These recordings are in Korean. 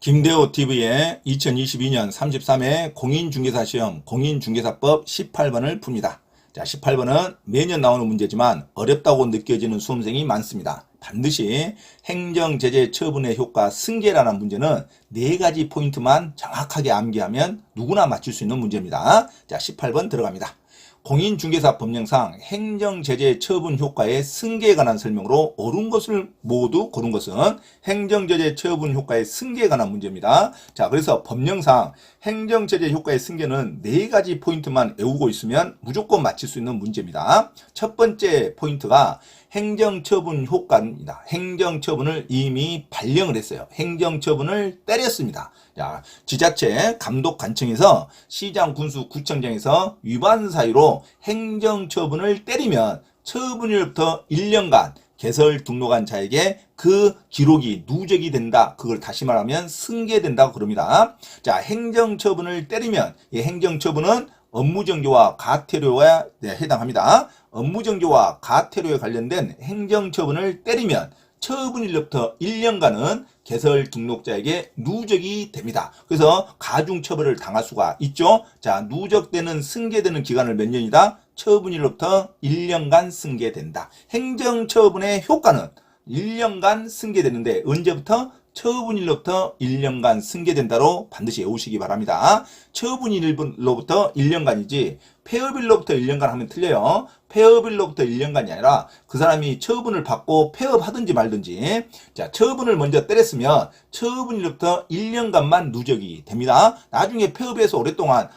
김대호 TV의 2022년 33회 공인중개사 시험 공인중개사법 18번을 풉니다. 자, 18번은 매년 나오는 문제지만 어렵다고 느껴지는 수험생이 많습니다. 반드시 행정제재 처분의 효과 승계라는 문제는 4가지 포인트만 정확하게 암기하면 누구나 맞출 수 있는 문제입니다. 자, 18번 들어갑니다. 공인중개사 법령상 행정제재 처분 효과의 승계에 관한 설명으로 옳은 것을 모두 고른 것은 행정제재 처분 효과의 승계에 관한 문제입니다. 자, 그래서 법령상 행정제재 효과의 승계는 4가지 포인트만 외우고 있으면 무조건 맞힐 수 있는 문제입니다. 첫 번째 포인트가 행정처분 효과입니다. 행정처분을 이미 발령을 했어요. 행정처분을 때렸습니다. 자, 지자체 감독관청에서 시장, 군수, 구청장에서 위반 사유로 행정처분을 때리면 처분일부터 1년간 개설 등록한 자에게 그 기록이 누적이 된다. 그걸 다시 말하면 승계된다고 그럽니다. 자, 행정처분을 때리면 이 행정처분은 업무정지와 과태료에 해당합니다. 업무정지와 과태료에 관련된 행정처분을 때리면 처분일로부터 1년간은 개설 등록자에게 누적이 됩니다. 그래서 가중처벌을 당할 수가 있죠. 자, 누적되는 승계되는 기간을 몇 년이다? 처분일로부터 1년간 승계된다. 행정처분의 효과는 1년간 승계되는데 언제부터? 처분일로부터 1년간 승계된다로 반드시 외우시기 바랍니다. 처분일로부터 1년간이지 폐업일로부터 1년간 하면 틀려요. 폐업일로부터 1년간이 아니라 그 사람이 처분을 받고 폐업하든지 말든지, 자, 처분을 먼저 때렸으면 처분일로부터 1년간만 누적이 됩니다. 나중에 폐업해서 오랫동안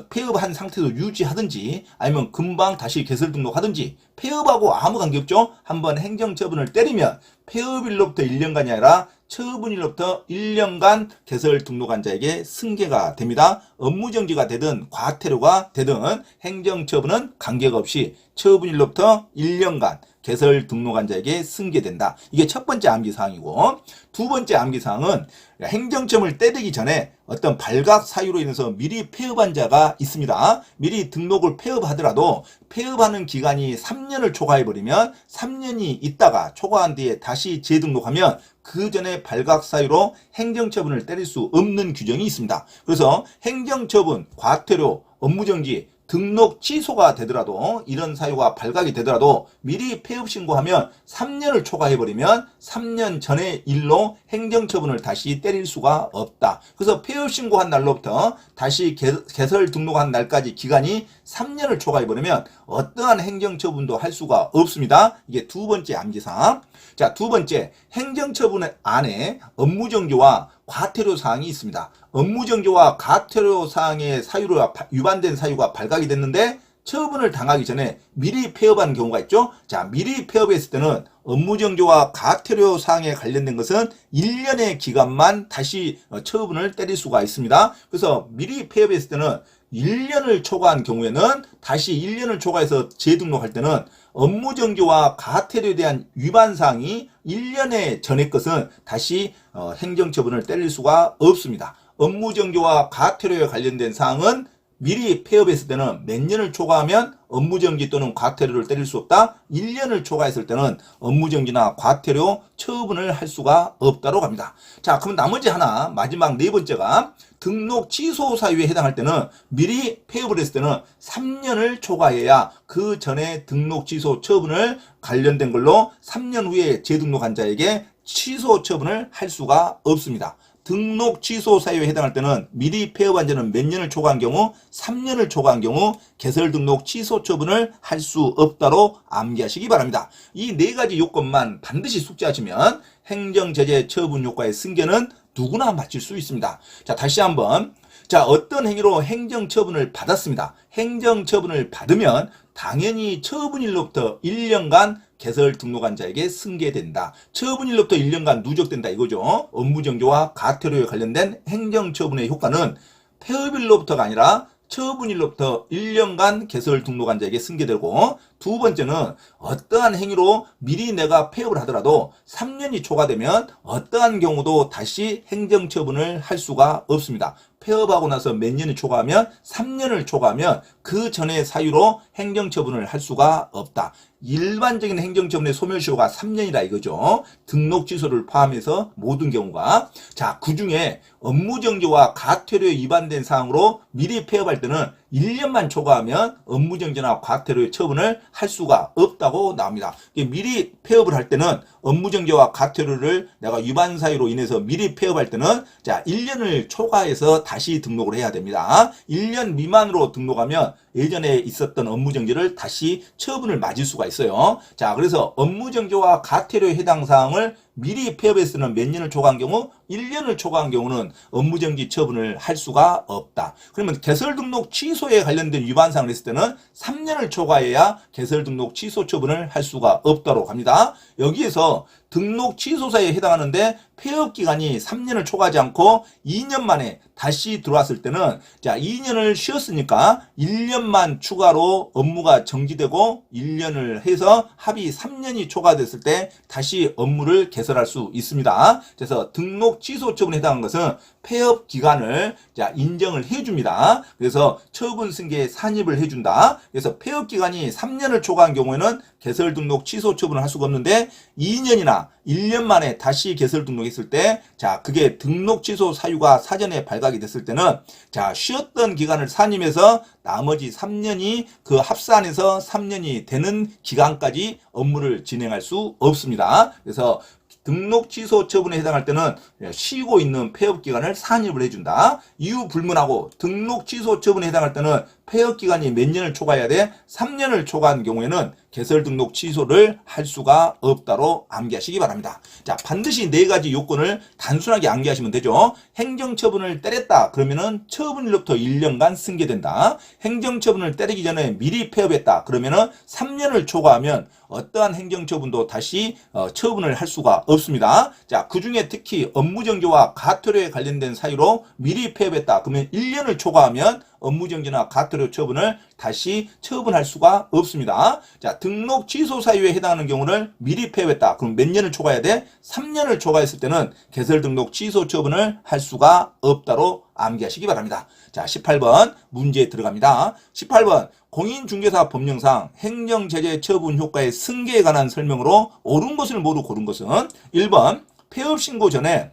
폐업한 상태도 유지하든지 아니면 금방 다시 개설 등록하든지 폐업하고 아무 관계없죠. 한번 행정처분을 때리면 폐업일로부터 1년간이 아니라 처분일로부터 1년간 개설 등록한 자에게 승계가 됩니다. 업무정지가 되든 과태료가 되든 행정처분은 관계가 없이 처분일로부터 1년간 개설 등록한 자에게 승계된다. 이게 첫 번째 암기사항이고, 두 번째 암기사항은 행정처분을 때리기 전에 어떤 발각 사유로 인해서 미리 폐업한 자가 있습니다. 미리 등록을 폐업하더라도 폐업하는 기간이 3년을 초과해버리면 3년이 있다가 초과한 뒤에 다시 재등록하면 그 전에 발각 사유로 행정처분을 때릴 수 없는 규정이 있습니다. 그래서 행정처분, 과태료, 업무정지, 등록 취소가 되더라도 이런 사유가 발각이 되더라도 미리 폐업 신고하면 3년을 초과해버리면 3년 전의 일로 행정처분을 다시 때릴 수가 없다. 그래서 폐업 신고한 날로부터 다시 개설 등록한 날까지 기간이 3년을 초과해버리면 어떠한 행정처분도 할 수가 없습니다. 이게 두 번째 암기사항. 자, 두 번째, 행정처분 안에 업무정지와 과태료 사항이 있습니다. 업무정지와 과태료 사항의 사유로 위반된 사유가 발각이 됐는데 처분을 당하기 전에 미리 폐업한 경우가 있죠. 자, 미리 폐업했을 때는 업무정지와 과태료 사항에 관련된 것은 1년의 기간만 다시 처분을 때릴 수가 있습니다. 그래서 미리 폐업했을 때는 1년을 초과한 경우에는 다시 1년을 초과해서 재등록할 때는 업무정지와 과태료에 대한 위반사항이 1년의 전의 것은 다시 행정처분을 때릴 수가 없습니다. 업무정지와 과태료에 관련된 사항은 미리 폐업했을 때는 몇 년을 초과하면 업무정지 또는 과태료를 때릴 수 없다. 1년을 초과했을 때는 업무정지나 과태료 처분을 할 수가 없다고 합니다. 자, 그럼 나머지 하나, 마지막 네 번째가 등록 취소 사유에 해당할 때는 미리 폐업을 했을 때는 3년을 초과해야 그 전에 등록 취소 처분을 관련된 걸로 3년 후에 재등록한 자에게 취소 처분을 할 수가 없습니다. 등록 취소 사유에 해당할 때는 미리 폐업한 자는 몇 년을 초과한 경우 3년을 초과한 경우 개설 등록 취소 처분을 할 수 없다로 암기하시기 바랍니다. 이 4가지 요건만 반드시 숙지하시면 행정제재 처분 효과의 승계는 누구나 맞출 수 있습니다. 자, 다시 한번. 자, 어떤 행위로 행정처분을 받았습니다. 행정처분을 받으면 당연히 처분일로부터 1년간 개설 등록한 자에게 승계된다. 처분일로부터 1년간 누적된다 이거죠. 업무정지와 과태료에 관련된 행정처분의 효과는 폐업일로부터가 아니라 처분일로부터 1년간 개설 등록한 자에게 승계되고, 두 번째는 어떠한 행위로 미리 내가 폐업을 하더라도 3년이 초과되면 어떠한 경우도 다시 행정처분을 할 수가 없습니다. 폐업하고 나서 몇 년을 초과하면 3년을 초과하면 그 전의 사유로 행정처분을 할 수가 없다. 일반적인 행정처분의 소멸시효가 3년이라 이거죠. 등록 취소를 포함해서 모든 경우가. 자, 그중에 업무정지와 과태료에 위반된 사항으로 미리 폐업할 때는 1년만 초과하면 업무정지나 과태료의 처분을 할 수가 없다고 나옵니다. 미리 폐업을 할 때는 업무정지와 과태료를 내가 위반 사유로 인해서 미리 폐업할 때는 자 1년을 초과해서 다시 등록을 해야 됩니다. 1년 미만으로 등록하면 예전에 있었던 업무정지를 다시 처분을 맞을 수가 있어요. 자, 그래서 업무정지와 과태료에 해당 사항을 미리 폐업했으면 몇 년을 초과한 경우 1년을 초과한 경우는 업무정지 처분을 할 수가 없다. 그러면 개설등록 취소에 관련된 위반사항을 했을 때는 3년을 초과해야 개설등록 취소 처분을 할 수가 없도록 합니다. 여기에서 등록 취소사에 해당하는데 폐업기간이 3년을 초과하지 않고 2년 만에 다시 들어왔을 때는 자 2년을 쉬었으니까 1년만 추가로 업무가 정지되고 1년을 해서 합의 3년이 초과됐을 때 다시 업무를 개설할 수 있습니다. 그래서 등록 취소 처분에 해당하는 것은 폐업 기간을 자 인정을 해줍니다. 그래서 처분 승계에 산입을 해준다. 그래서 폐업 기간이 3년을 초과한 경우에는 개설 등록 취소 처분을 할 수가 없는데 2년이나 1년 만에 다시 개설 등록했을 때 자 그게 등록 취소 사유가 사전에 발각이 됐을 때는 자 쉬었던 기간을 산입해서 나머지 3년이 그 합산해서 3년이 되는 기간까지 업무를 진행할 수 없습니다. 그래서 등록 취소 처분에 해당할 때는 쉬고 있는 폐업 기간을 산입을 해준다. 이유 불문하고 등록 취소 처분에 해당할 때는 폐업 기간이 몇 년을 초과해야 돼? 3년을 초과한 경우에는 개설 등록 취소를 할 수가 없다로 암기하시기 바랍니다. 자, 반드시 네 가지 요건을 단순하게 암기하시면 되죠. 행정처분을 때렸다. 그러면은 처분일로부터 1년간 승계된다. 행정처분을 때리기 전에 미리 폐업했다. 그러면은 3년을 초과하면 어떠한 행정처분도 다시 처분을 할 수가 없습니다. 자, 그중에 특히 업무정지와 과태료에 관련된 사유로 미리 폐업했다. 그러면 1년을 초과하면 업무정지나 과태료 처분을 다시 처분할 수가 없습니다. 자, 등록 취소 사유에 해당하는 경우를 미리 폐업했다. 그럼 몇 년을 초과해야 돼? 3년을 초과했을 때는 개설 등록 취소 처분을 할 수가 없다로 암기하시기 바랍니다. 자, 18번 문제 들어갑니다. 18번 공인중개사 법령상 행정제재 처분 효과의 승계에 관한 설명으로 옳은 것을 모두 고른 것은 1번 폐업 신고 전에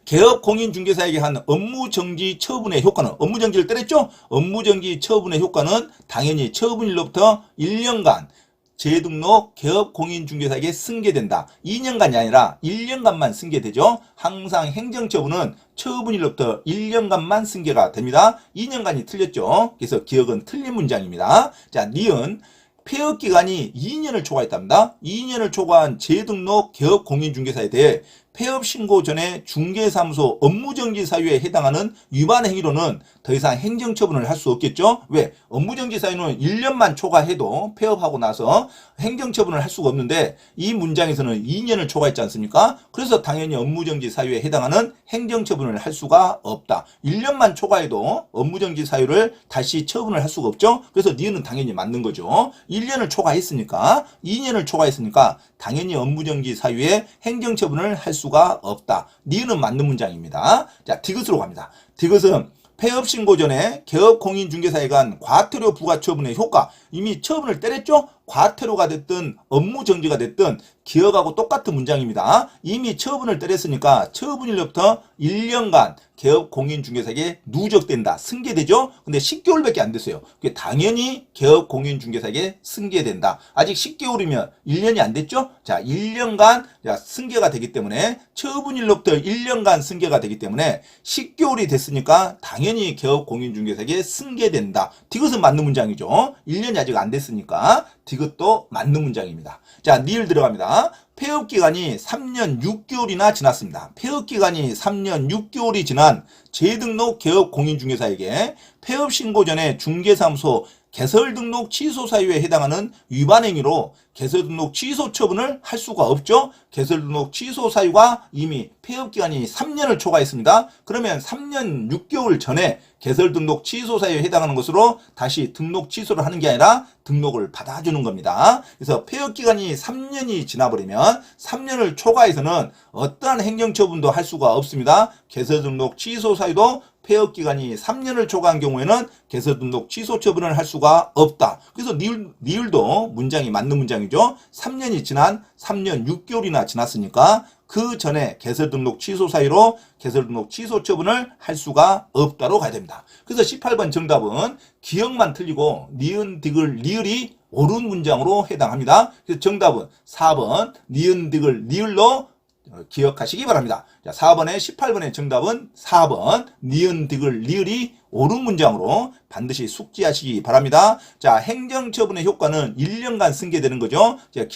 개업 공인중개사에게 한 업무정지 처분의 효과는 업무정지를 때렸죠? 업무정지 처분의 효과는 당연히 처분일로부터 1년간 재등록 개업 공인중개사에게 승계된다. 2년간이 아니라 1년간만 승계되죠. 항상 행정처분은 처분일로부터 1년간만 승계가 됩니다. 2년간이 틀렸죠. 그래서 기억은 틀린 문장입니다. 자, 니은 폐업 기간이 2년을 초과했답니다. 2년을 초과한 재등록 개업 공인중개사에 대해 폐업 신고 전에 중개사무소 업무정지 사유에 해당하는 위반 행위로는 더 이상 행정처분을 할 수 없겠죠. 왜? 업무정지 사유는 1년만 초과해도 폐업하고 나서 행정처분을 할 수가 없는데 이 문장에서는 2년을 초과했지 않습니까? 그래서 당연히 업무정지 사유에 해당하는 행정처분을 할 수가 없다. 1년만 초과해도 업무정지 사유를 다시 처분을 할 수가 없죠. 그래서 니은은 당연히 맞는 거죠. 1년을 초과했으니까 2년을 초과했으니까 당연히 업무정지 사유에 행정처분을 할 수가 없다. 니은은 맞는 문장입니다. 자, 디귿으로 갑니다. 디귿은 폐업 신고 전에 개업 공인중개사에 간 과태료 부과 처분의 효과 이미 처분을 때렸죠? 과태료가 됐든 업무정지가 됐든 기억하고 똑같은 문장입니다. 이미 처분을 때렸으니까 처분일로부터 1년간 개업 공인중개사에게 누적된다. 승계되죠? 근데 10개월밖에 안 됐어요. 그게 당연히 개업 공인중개사에게 승계된다. 아직 10개월이면 1년이 안 됐죠? 자, 1년간 승계가 되기 때문에 처분일로부터 1년간 승계가 되기 때문에 10개월이 됐으니까 당연히 개업 공인중개사에게 승계된다. 디귿은 맞는 문장이죠. 1년이 아직 안 됐으니까 디귿도 맞는 문장입니다. 자, 니을 들어갑니다. 폐업 기간이 3년 6개월이나 지났습니다. 폐업 기간이 3년 6개월이 지난 재등록 개업 공인중개사에게 폐업 신고 전에 중개사무소 개설 등록 취소 사유에 해당하는 위반 행위로 개설 등록 취소 처분을 할 수가 없죠. 개설 등록 취소 사유가 이미 폐업 기간이 3년을 초과했습니다. 그러면 3년 6개월 전에 개설 등록 취소 사유에 해당하는 것으로 다시 등록 취소를 하는 게 아니라 등록을 받아주는 겁니다. 그래서 폐업 기간이 3년이 지나버리면 3년을 초과해서는 어떠한 행정처분도 할 수가 없습니다. 개설 등록 취소 사유도 폐업 기간이 3년을 초과한 경우에는 개설 등록 취소 처분을 할 수가 없다. 그래서 니을도 문장이 맞는 문장이죠. 3년이 지난 3년 6개월이나 지났으니까 그 전에 개설 등록 취소 사유로 개설 등록 취소 처분을 할 수가 없다로 가야 됩니다. 그래서 18번 정답은 기억만 틀리고 니은, 디귿, 리을이 옳은 문장으로 해당합니다. 그래서 정답은 4번 니은, 디귿, 리을로 기억하시기 바랍니다. 자, 4번에 18번의 정답은 4번 니은, 디귿, 리을이 옳은 문장으로 반드시 숙지하시기 바랍니다. 자, 행정처분의 효과는 1년간 승계되는 거죠. 자,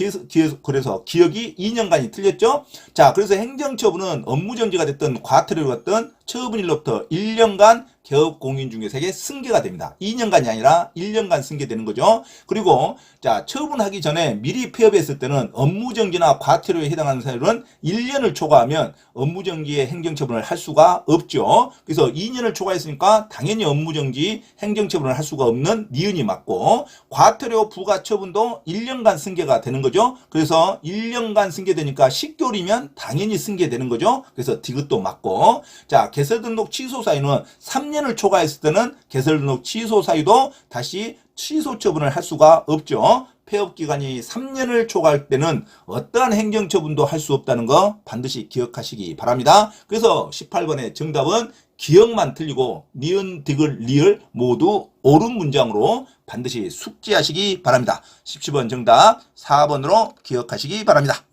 그래서 기억이 2년간이 틀렸죠. 자, 그래서 행정처분은 업무정지가 됐든 과태료가 됐든 처분일로부터 1년간 개업공인중개사에게 승계가 됩니다. 2년간이 아니라 1년간 승계되는 거죠. 그리고 자, 처분하기 전에 미리 폐업했을 때는 업무정지나 과태료에 해당하는 사유는 1년을 초과하면 업무정지의 행정처분을 할 수가 없죠. 그래서 2년을 초과했으니까 당연히 업무정지 행정처분을 할 수가 없는 니은이 맞고, 과태료 부과처분도 1년간 승계가 되는 거죠. 그래서 1년간 승계되니까 10개월이면 당연히 승계되는 거죠. 그래서 디귿도 맞고, 자, 개설등록 취소 사유는 3년을 초과했을 때는 개설등록 취소 사유도 다시 취소 처분을 할 수가 없죠. 폐업 기간이 3년을 초과할 때는 어떠한 행정처분도 할 수 없다는 거 반드시 기억하시기 바랍니다. 그래서 18번의 정답은 기억만 틀리고 니은, 디귿, 리을 모두 옳은 문장으로 반드시 숙지하시기 바랍니다. 17번 정답 4번으로 기억하시기 바랍니다.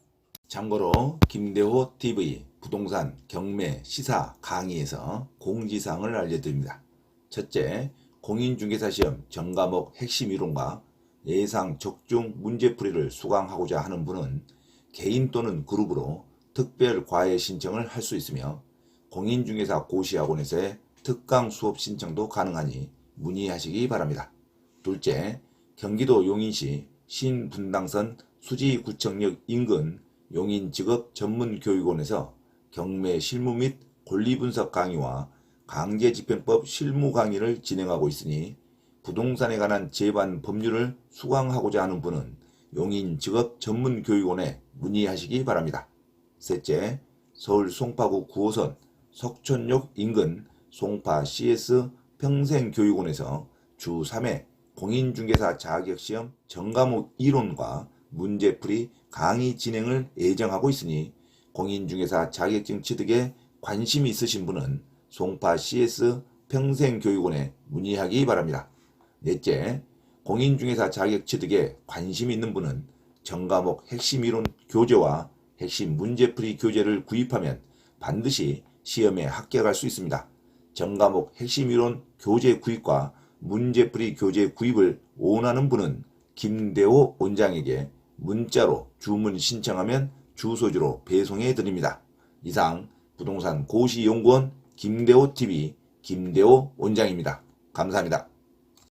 참고로 김대호 TV 부동산 경매 시사 강의에서 공지사항을 알려드립니다. 첫째, 공인중개사 시험 전과목 핵심 이론과 예상 적중 문제풀이를 수강하고자 하는 분은 개인 또는 그룹으로 특별 과외 신청을 할 수 있으며, 공인중개사 고시학원에서의 특강 수업 신청도 가능하니 문의하시기 바랍니다. 둘째, 경기도 용인시 신분당선 수지구청역 인근 용인직업전문교육원에서 경매 실무 및 권리분석 강의와 강제집행법 실무 강의를 진행하고 있으니 부동산에 관한 제반 법률을 수강하고자 하는 분은 용인직업전문교육원에 문의하시기 바랍니다. 셋째, 서울 송파구 9호선 석촌역 인근 송파 CS 평생교육원에서 주 3회 공인중개사 자격시험 전과목 이론과 문제풀이 강의 진행을 예정하고 있으니 공인중개사 자격증 취득에 관심이 있으신 분은 송파 CS 평생교육원에 문의하기 바랍니다. 넷째, 공인중개사 자격 취득에 관심이 있는 분은 전과목 핵심 이론 교재와 핵심 문제풀이 교재를 구입하면 반드시 시험에 합격할 수 있습니다. 전과목 핵심 이론 교재 구입과 문제풀이 교재 구입을 원하는 분은 김대호 원장에게 문자로 주문 신청하면 주소지로 배송해 드립니다. 이상 부동산 고시연구원 김대호 TV 김대호 원장입니다. 감사합니다.